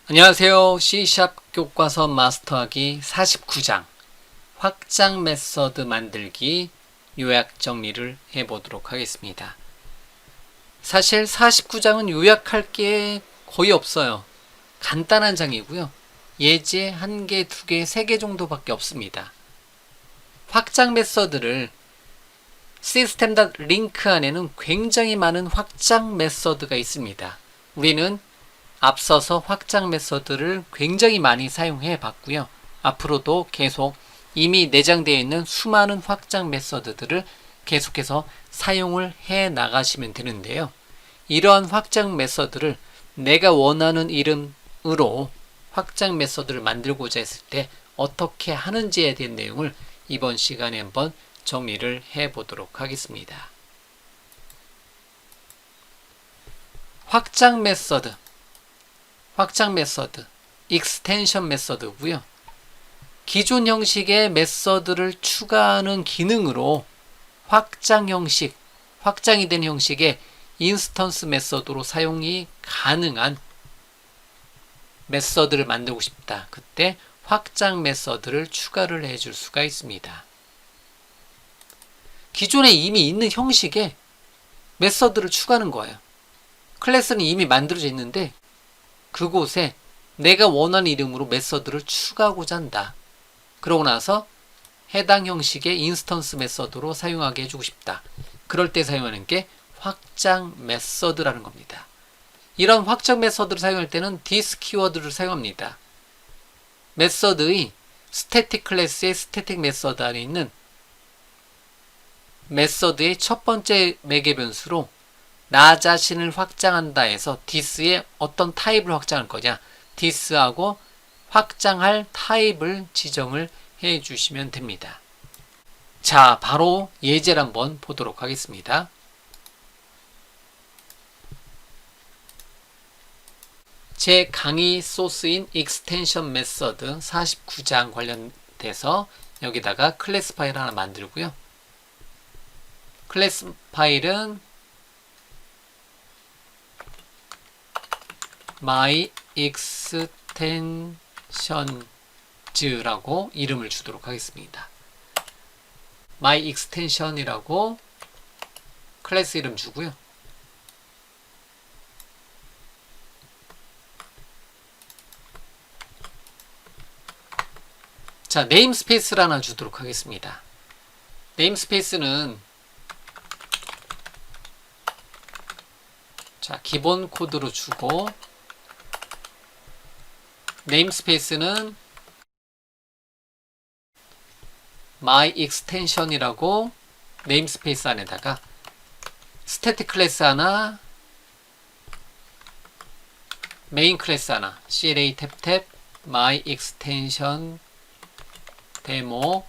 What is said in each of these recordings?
안녕하세요. C샵 교과서 마스터하기 49장 확장 메서드 만들기 요약 정리를 해보도록 하겠습니다. 사실 49장은 요약할 게 거의 없어요. 간단한 장이고요. 예제 1개, 2개, 3개 정도밖에 없습니다. 확장 메서드를 시스템 링크 안에는 굉장히 많은 확장 메서드가 있습니다. 우리는 앞서서 확장 메서드를 굉장히 많이 사용해 봤고요. 앞으로도 계속 이미 내장되어 있는 수많은 확장 메서드들을 계속해서 사용을 해 나가시면 되는데요. 이러한 확장 메서드를 내가 원하는 이름으로 확장 메서드를 만들고자 했을 때 어떻게 하는지에 대한 내용을 이번 시간에 한번 정리를 해 보도록 하겠습니다. 확장 메서드, 익스텐션 메서드고요. 기존 형식의 메서드를 추가하는 기능으로 확장이 된 형식의 인스턴스 메서드로 사용이 가능한 메서드를 만들고 싶다. 그때 확장 메서드를 추가를 해줄 수가 있습니다. 기존에 이미 있는 형식의 메서드를 추가하는 거예요. 클래스는 이미 만들어져 있는데 그곳에 내가 원하는 이름으로 메서드를 추가하고자 한다. 그러고 나서 해당 형식의 인스턴스 메서드로 사용하게 해주고 싶다. 그럴 때 사용하는 게 확장 메서드라는 겁니다. 이런 확장 메서드를 사용할 때는 this 키워드를 사용합니다. 메서드의 스태틱 클래스의 스태틱 메서드 안에 있는 메서드의 첫 번째 매개 변수로 나 자신을 확장한다 해서 this의 어떤 타입을 확장할 거냐, this하고 확장할 타입을 지정을 해 주시면 됩니다. 자, 바로 예제를 한번 보도록 하겠습니다. 제 강의 소스인 익스텐션 메서드 49장 관련돼서 여기다가 클래스 파일 하나 만들고요. 클래스 파일은 myExtensions라고 이름을 주도록 하겠습니다. myExtension이라고 클래스 이름 주고요. 자, 네임스페이스를 하나 주도록 하겠습니다. 네임스페이스는 자, 기본 코드로 주고 네임스페이스는 myExtension이라고 네임스페이스 안에다가 스태틱 클래스 하나, 메인 클래스 하나, CLA 탭탭 myExtension 데모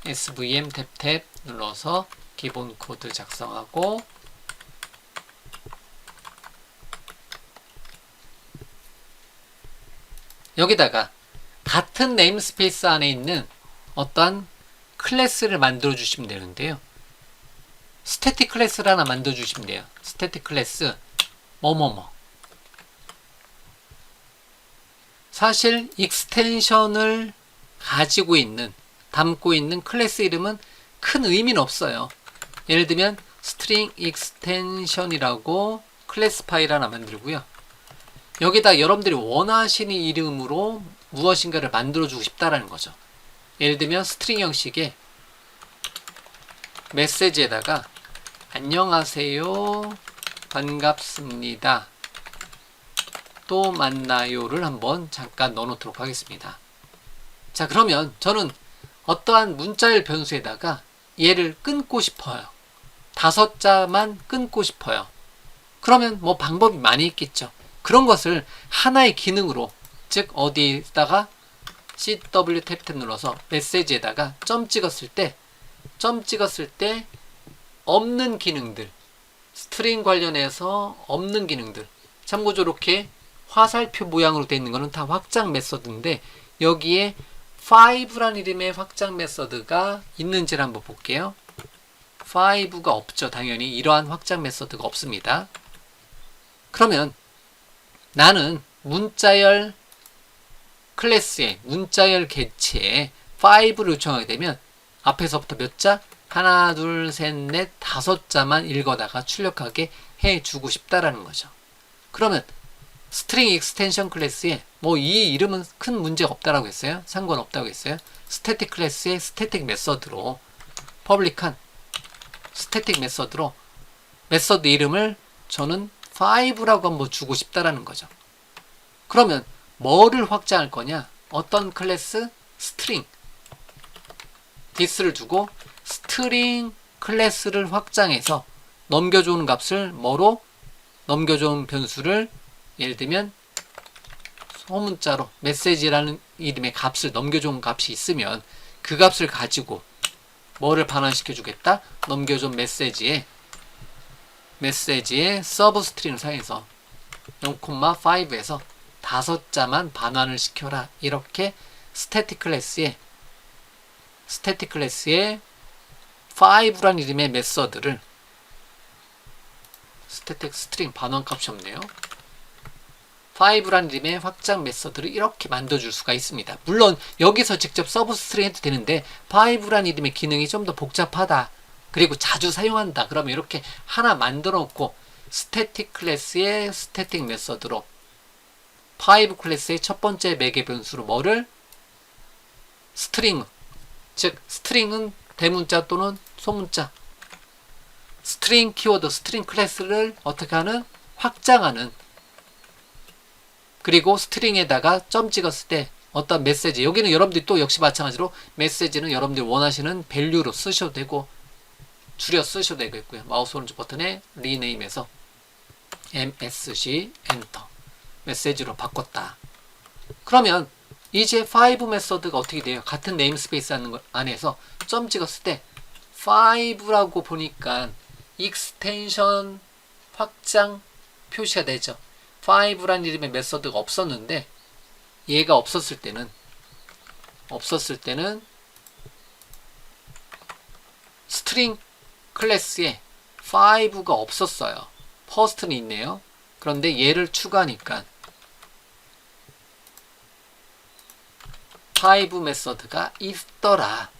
svm 탭탭 눌러서 기본 코드 작성하고 여기다가 같은 네임스페이스 안에 있는 어떠한 클래스를 만들어 주시면 되는데요. 스태틱 클래스를 하나 만들어 주시면 돼요. 스태틱 클래스 뭐뭐뭐. 사실 익스텐션을 가지고 있는, 담고 있는 클래스 이름은 큰 의미는 없어요. 예를 들면 string extension이라고 클래스 파일 하나 만들고요. 여기다 여러분들이 원하시는 이름으로 무엇인가를 만들어주고 싶다라는 거죠. 예를 들면 스트링 형식의 메시지에다가 안녕하세요, 반갑습니다, 또 만나요를 한번 잠깐 넣어놓도록 하겠습니다. 자, 그러면 저는 어떠한 문자열 변수에다가 얘를 끊고 싶어요. 5자만 끊고 싶어요. 그러면 뭐 방법이 많이 있겠죠. 그런 것을 하나의 기능으로, 즉 어디에다가 CW 탭 눌러서 메시지에다가 점 찍었을 때 없는 기능들, 스트링 관련해서 없는 기능들, 참고로 이렇게 화살표 모양으로 되어 있는 거는 다 확장 메서드인데 여기에 5라는 이름의 확장 메서드가 있는지를 한번 볼게요. 5가 없죠. 당연히 이러한 확장 메서드가 없습니다. 그러면 나는 문자열 클래스에 문자열 개체에 5를 요청하게 되면 앞에서부터 몇 자? 하나, 둘, 셋, 넷, 5자만 읽어다가 출력하게 해주고 싶다라는 거죠. 그러면 스트링 익스텐션 클래스에 뭐 이 이름은 큰 문제가 없다라고 했어요. 상관없다고 했어요. 스태틱 클래스의 스태틱 메서드로 퍼블릭한 스태틱 메서드로 메서드 이름을 저는 5라고 한번 주고 싶다라는 거죠. 그러면 뭐를 확장할 거냐? 어떤 클래스? 스트링 this를 두고 스트링 클래스를 확장해서 넘겨주는 값을 뭐로? 넘겨주는 변수를 예를 들면 소문자로 메시지라는 이름의 값을 넘겨준 값이 있으면 그 값을 가지고 뭐를 반환시켜 주겠다? 넘겨준 메시지에 서브 스트링을 사용해서 0,5에서 5자만 반환을 시켜라. 이렇게 스태틱 클래스에 5란 이름의 메서드를 스태틱 스트링 반환 값이 없네요. 5란 이름의 확장 메서드를 이렇게 만들어줄 수가 있습니다. 물론 여기서 직접 서브 스트링 해도 되는데 5란 이름의 기능이 좀 더 복잡하다. 그리고 자주 사용한다. 그러면 이렇게 하나 만들어 놓고 스태틱 클래스의 스태틱 메서드로 5 클래스의 첫 번째 매개 변수로 뭐를? 스트링, 즉 스트링은 대문자 또는 소문자, 스트링 키워드, 스트링 클래스를 어떻게 하는? 확장하는. 그리고 스트링에다가 점 찍었을 때 어떤 메시지, 여기는 여러분들이 또 역시 마찬가지로 메시지는 여러분들이 원하시는 밸류로 쓰셔도 되고 줄여 쓰셔도 되겠고요. 마우스 오른쪽 버튼에 리네임에서 MSG 엔터 메시지로 바꿨다. 그러면 이제 5 메서드가 어떻게 돼요? 같은 네임스페이스 안에서 점 찍었을 때 5라고 보니까 익스텐션 확장 표시가 되죠. 5란 이름의 메서드가 없었는데 얘가 없었을 때는 스트링 클래스에 5가 없었어요. 퍼스트는 있네요. 그런데 얘를 추가하니까 5 메서드가 있더라.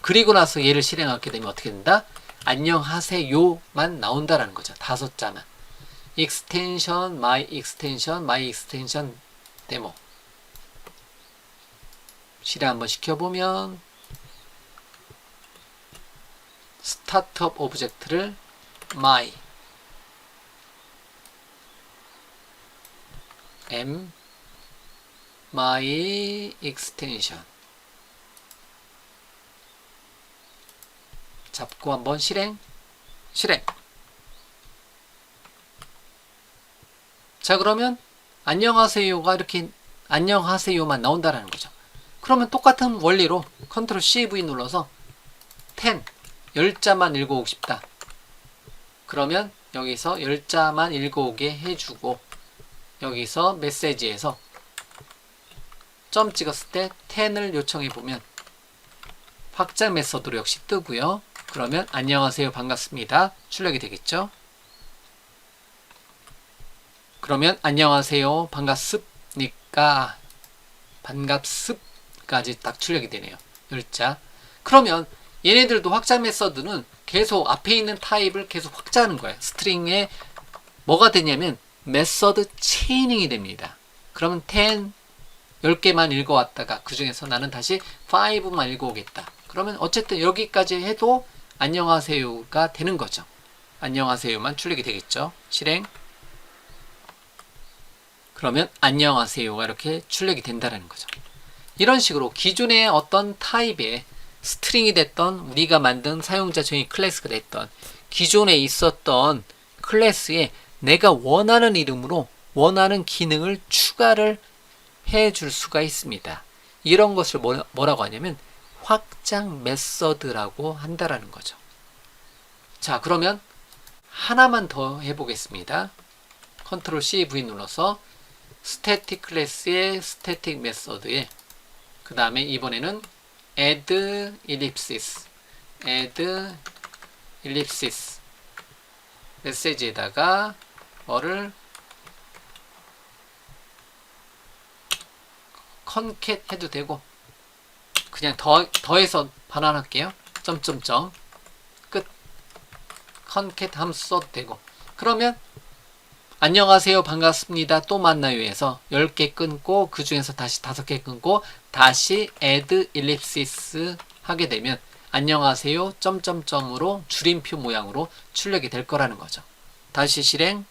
그리고 나서 얘를 실행하게 되면 어떻게 된다? 안녕하세요만 나온다라는 거죠. 5자만. extension, my extension 데모. 실행 한번 시켜보면 스타트업 오브젝트를 my extension 잡고 한번 실행. 자, 그러면 안녕하세요가 이렇게 안녕하세요만 나온다라는 거죠. 그러면 똑같은 원리로 컨트롤 CV 눌러서 10자만 읽어오고 싶다. 그러면 여기서 10자만 읽어오게 해주고 여기서 메시지에서 점 찍었을 때 10을 요청해 보면 확장 메서드로 역시 뜨고요. 그러면 안녕하세요 반갑습니다 출력이 되겠죠. 그러면 안녕하세요 반갑습니까 반갑습까지 딱 출력이 되네요. 10자. 그러면 얘네들도 확장 메서드는 계속 앞에 있는 타입을 계속 확장하는 거예요. 스트링에 뭐가 되냐면 메서드 체이닝이 됩니다. 그러면 10개만 읽어왔다가 그 중에서 나는 다시 5만 읽어오겠다. 그러면 어쨌든 여기까지 해도 안녕하세요가 되는 거죠. 안녕하세요만 출력이 되겠죠. 실행. 그러면 안녕하세요가 이렇게 출력이 된다는 거죠. 이런 식으로 기존의 어떤 타입의 스트링이 됐던 우리가 만든 사용자 정의 클래스가 됐던 기존에 있었던 클래스에 내가 원하는 이름으로 원하는 기능을 추가를 해줄 수가 있습니다. 이런 것을 뭐라고 하냐면 확장 메서드라고 한다라는 거죠. 자, 그러면 하나만 더 해보겠습니다. 컨트롤 CV 눌러서 스태틱 클래스의 스태틱 메서드에 그 다음에 이번에는 add ellipsis 메시지에다가 뭐를 컨캣 해도 되고 그냥 더해서 반환할게요. 점점점 끝. 컨캣 함수 써도 되고. 그러면 안녕하세요 반갑습니다 또 만나요에서 10개 끊고 그 중에서 다시 5개 끊고 다시 add ellipsis 하게 되면 안녕하세요 점점점으로 줄임표 모양으로 출력이 될 거라는 거죠. 다시 실행.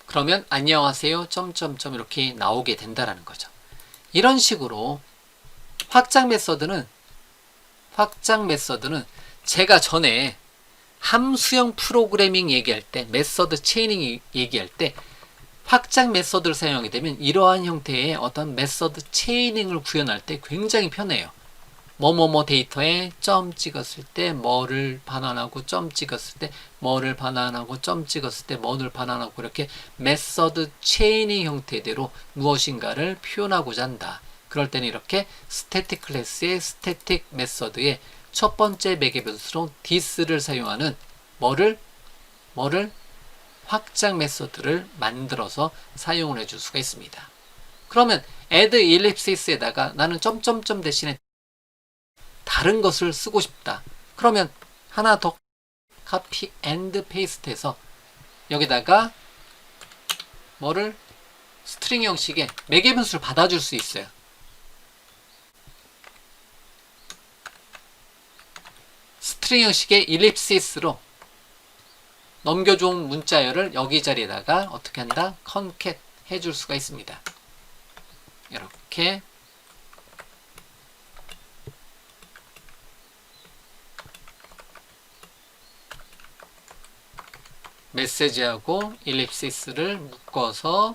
그러면 안녕하세요 점점점 이렇게 나오게 된다라는 거죠. 이런 식으로 확장 메서드는 제가 전에 함수형 프로그래밍 얘기할 때, 메서드 체이닝 얘기할 때 확장 메서드를 사용하게 되면 이러한 형태의 어떤 메서드 체이닝을 구현할 때 굉장히 편해요. 뭐뭐뭐 데이터에 점 찍었을 때 뭐를 반환하고 점 찍었을 때 뭐를 반환하고 점 찍었을 때 뭐를 반환하고 이렇게 메서드 체이닝 형태대로 무엇인가를 표현하고자 한다. 그럴 때는 이렇게 스태틱 클래스의 스태틱 메서드의 첫 번째 매개 변수로 this를 사용하는 뭐를 확장 메서드를 만들어서 사용을 해줄 수가 있습니다. 그러면 add ellipsis에다가 나는 점점점 대신에 다른 것을 쓰고 싶다. 그러면 하나 더 copy and paste 해서 여기다가 뭐를 스트링 형식의 매개 변수를 받아줄 수 있어요. 스트링 형식의 ellipsis로 넘겨준 문자열을 여기 자리에다가 어떻게 한다? concat 해줄 수가 있습니다. 이렇게 메시지하고 ellipsis를 묶어서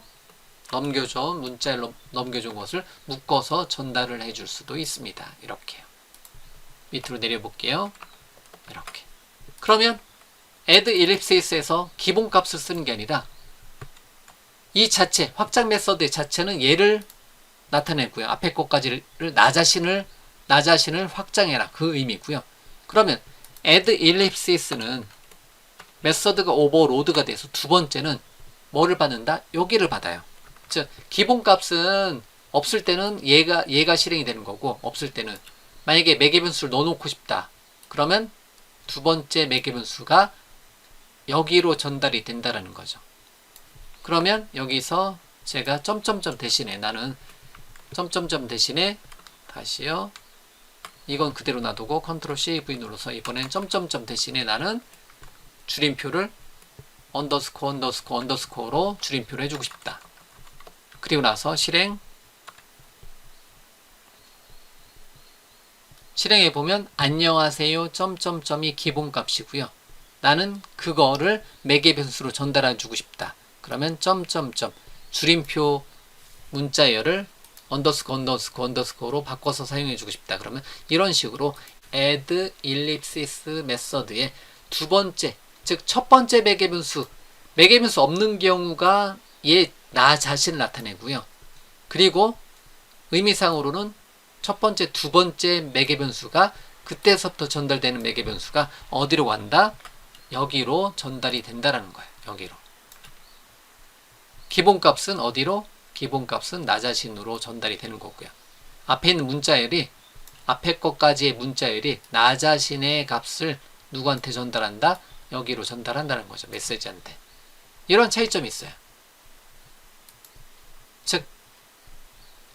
넘겨준 문자열로 넘겨준 것을 묶어서 전달을 해줄 수도 있습니다. 이렇게요. 밑으로 내려볼게요. 이렇게. 그러면 add ellipsis에서 기본값을 쓰는 게 아니라 이 자체, 확장 메서드의 자체는 얘를 나타내고요. 앞에 것까지를 나 자신을 확장해라. 그 의미고요. 그러면 add ellipsis는 메서드가 오버로드가 돼서 두 번째는 뭐를 받는다? 여기를 받아요. 즉 기본값은 없을 때는 얘가 실행이 되는 거고 없을 때는 만약에 매개 변수를 넣어놓고 싶다. 그러면 두 번째 매개 변수가 여기로 전달이 된다라는 거죠. 그러면 여기서 제가 점점점 대신에 나는 점점점 대신에 다시요. 이건 그대로 놔두고 컨트롤 C V 눌러서 이번엔 점점점 대신에 나는 줄임표를 언더스코어로 줄임표를 해주고 싶다. 그리고 나서 실행해 보면 안녕하세요 점점점이 기본값이고요. 나는 그거를 매개 변수로 전달해 주고 싶다. 그러면 점점점 줄임표 문자열을 언더스코어로 바꿔서 사용해 주고 싶다. 그러면 이런 식으로 add ellipsis 메서드의 두 번째, 즉 첫 번째 매개 변수 없는 경우가 나 자신을 나타내고요. 그리고 의미상으로는 첫 번째, 두 번째 매개 변수가 그때서부터 전달되는 매개 변수가 어디로 간다? 여기로 전달이 된다라는 거예요. 여기로. 기본값은 어디로? 기본값은 나 자신으로 전달이 되는 거고요. 앞에 있는 문자열이 앞에 것까지의 문자열이 나 자신의 값을 누구한테 전달한다? 여기로 전달한다는 거죠. 메시지한테. 이런 차이점이 있어요. 즉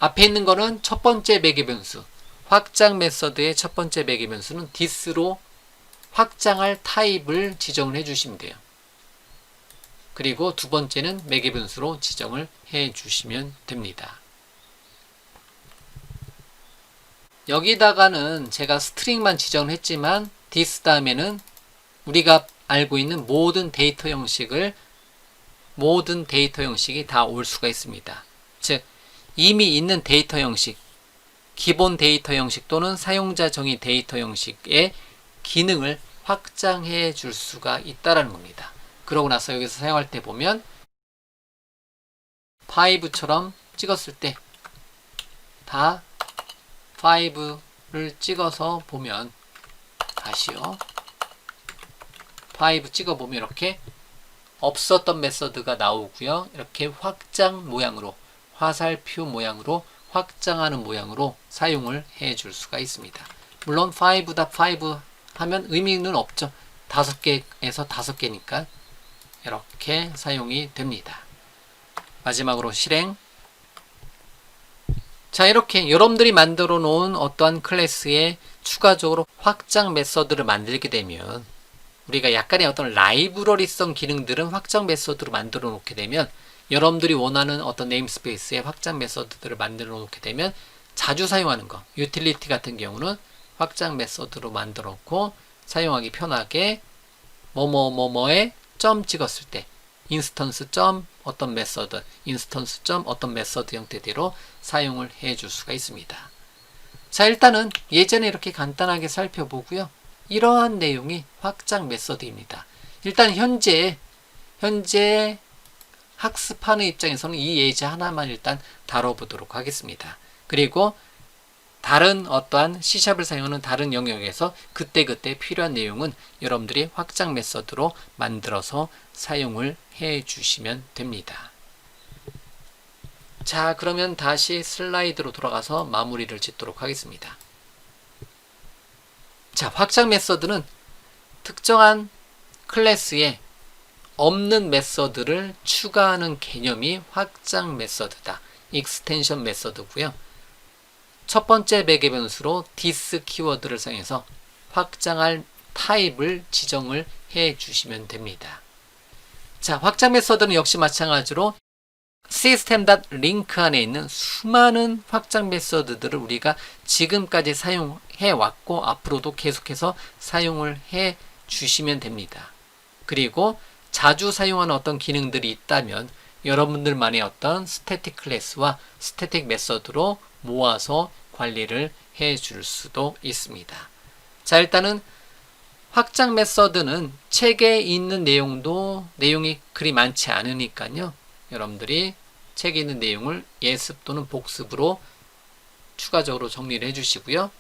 앞에 있는 거는 첫 번째 매개 변수. 확장 메서드의 첫 번째 매개 변수는 this로 확장할 타입을 지정을 해주시면 돼요. 그리고 두 번째는 매개 변수로 지정을 해주시면 됩니다. 여기다가는 제가 스트링만 지정을 했지만 this 다음에는 우리가 알고 있는 모든 데이터 형식이 다 올 수가 있습니다. 즉 이미 있는 데이터 형식, 기본 데이터 형식 또는 사용자 정의 데이터 형식의 기능을 확장해 줄 수가 있다는 겁니다. 그러고 나서 여기서 사용할 때 보면 5처럼 찍었을 때 다 5를 찍어서 보면 다시요. 5 찍어보면 이렇게 없었던 메서드가 나오고요. 이렇게 확장 모양으로 화살표 모양으로 확장하는 모양으로 사용을 해 줄 수가 있습니다. 물론 5.5 하면 의미는 없죠. 5개에서 5개니까 이렇게 사용이 됩니다. 마지막으로 실행. 자, 이렇게 여러분들이 만들어 놓은 어떠한 클래스에 추가적으로 확장 메서드를 만들게 되면 우리가 약간의 어떤 라이브러리성 기능들은 확장 메서드로 만들어 놓게 되면 여러분들이 원하는 어떤 네임스페이스에 확장 메서드들을 만들어 놓게 되면 자주 사용하는 거, 유틸리티 같은 경우는 확장 메서드로 만들어 놓고 사용하기 편하게 뭐뭐뭐뭐에 점 찍었을 때 인스턴스 점 어떤 메서드, 인스턴스 점 어떤 메서드 형태대로 사용을 해 줄 수가 있습니다. 자, 일단은 예전에 이렇게 간단하게 살펴보고요. 이러한 내용이 확장 메서드입니다. 일단 현재 학습하는 입장에서는 이 예제 하나만 일단 다뤄보도록 하겠습니다. 그리고 다른 어떠한 C샵을 사용하는 다른 영역에서 그때그때 필요한 내용은 여러분들이 확장 메서드로 만들어서 사용을 해 주시면 됩니다. 자, 그러면 다시 슬라이드로 돌아가서 마무리를 짓도록 하겠습니다. 자, 확장 메서드는 특정한 클래스에 없는 메서드를 추가하는 개념이 확장 메서드다. 익스텐션 메서드고요. 첫 번째 매개 변수로 this 키워드를 사용해서 확장할 타입을 지정을 해 주시면 됩니다. 자, 확장 메서드는 역시 마찬가지로 system.link 안에 있는 수많은 확장 메서드들을 우리가 지금까지 사용해 왔고 앞으로도 계속해서 사용을 해 주시면 됩니다. 그리고 자주 사용하는 어떤 기능들이 있다면 여러분들만의 어떤 스태틱 클래스와 스태틱 메서드로 모아서 관리를 해 줄 수도 있습니다. 자, 일단은 확장 메서드는 책에 있는 내용이 그리 많지 않으니까요. 여러분들이 책에 있는 내용을 예습 또는 복습으로 추가적으로 정리를 해 주시고요.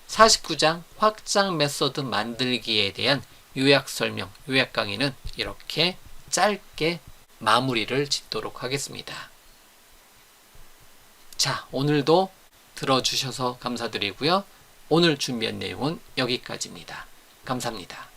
49장 확장 메서드 만들기에 대한 요약 설명, 요약 강의는 이렇게 짧게 마무리를 짓도록 하겠습니다. 자, 오늘도 들어주셔서 감사드리고요. 오늘 준비한 내용은 여기까지입니다. 감사합니다.